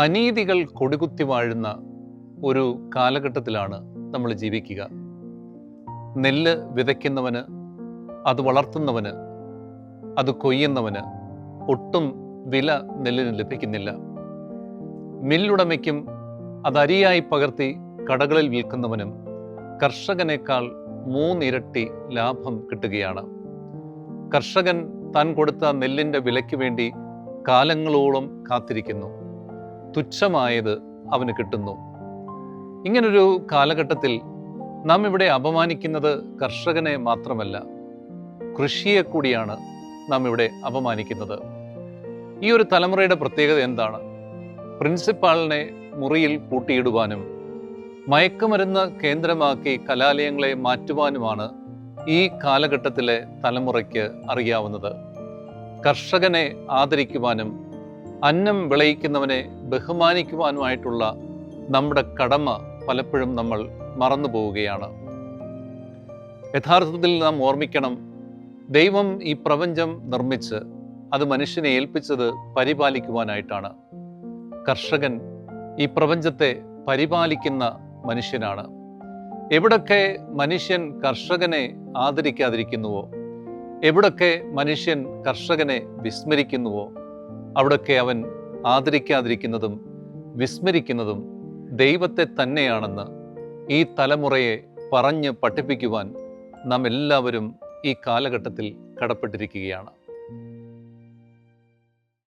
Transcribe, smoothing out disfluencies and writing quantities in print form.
അനീതികൾ കൊടികുത്തി വാഴുന്ന ഒരു കാലഘട്ടത്തിലാണ് നമ്മൾ ജീവിക്കുക. നെല്ല് വിതയ്ക്കുന്നവന്, അത് വളർത്തുന്നവന്, അത് കൊയ്യുന്നവന് ഒട്ടും വില നെല്ലിന് ലഭിക്കുന്നില്ല. മില്ലുടമയ്ക്കും അത് അരിയായി പകർത്തി കടകളിൽ വിൽക്കുന്നവനും കർഷകനേക്കാൾ 3 ഇരട്ടി ലാഭം കിട്ടുകയാണ്. കർഷകൻ താൻ കൊടുത്ത നെല്ലിൻ്റെ വിലയ്ക്ക് വേണ്ടി കാലങ്ങളോളം കാത്തിരിക്കുന്നു. തുച്ഛമായത് അവന് കിട്ടുന്നു. ഇങ്ങനൊരു കാലഘട്ടത്തിൽ നാം ഇവിടെ അപമാനിക്കുന്നത് കർഷകനെ മാത്രമല്ല, കൃഷിയെ കൂടിയാണ് നാം ഇവിടെ അപമാനിക്കുന്നത്. ഈ ഒരു തലമുറയുടെ പ്രത്യേകത എന്താണ്? പ്രിൻസിപ്പാളിനെ മുറിയിൽ പൂട്ടിയിടുവാനും മയക്കുമരുന്ന് കേന്ദ്രമാക്കി കലാലയങ്ങളെ മാറ്റുവാനുമാണ് ഈ കാലഘട്ടത്തിലെ തലമുറയ്ക്ക് അറിയാവുന്നത്. കർഷകനെ ആദരിക്കുവാനും അന്നം വിളയിക്കുന്നവനെ ബഹുമാനിക്കുവാനുമായിട്ടുള്ള നമ്മുടെ കടമ പലപ്പോഴും നമ്മൾ മറന്നു പോവുകയാണ്. യഥാർത്ഥത്തിൽ നാം ഓർമ്മിക്കണം, ദൈവം ഈ പ്രപഞ്ചം നിർമ്മിച്ച് അത് മനുഷ്യനെ ഏൽപ്പിച്ചത് പരിപാലിക്കുവാനായിട്ടാണ്. കർഷകൻ ഈ പ്രപഞ്ചത്തെ പരിപാലിക്കുന്ന മനുഷ്യനാണ്. എവിടൊക്കെ മനുഷ്യൻ കർഷകനെ ആദരിക്കാതിരിക്കുന്നുവോ, എവിടൊക്കെ മനുഷ്യൻ കർഷകനെ വിസ്മരിക്കുന്നുവോ, അവിടൊക്കെ അവൻ ആദരിക്കാതിരിക്കുന്നതും വിസ്മരിക്കുന്നതും ദൈവത്തെ തന്നെയാണെന്ന് ഈ തലമുറയെ പറഞ്ഞ് പഠിപ്പിക്കുവാൻ നാം എല്ലാവരും ഈ കാലഘട്ടത്തിൽ കടപ്പെട്ടിരിക്കുകയാണ്.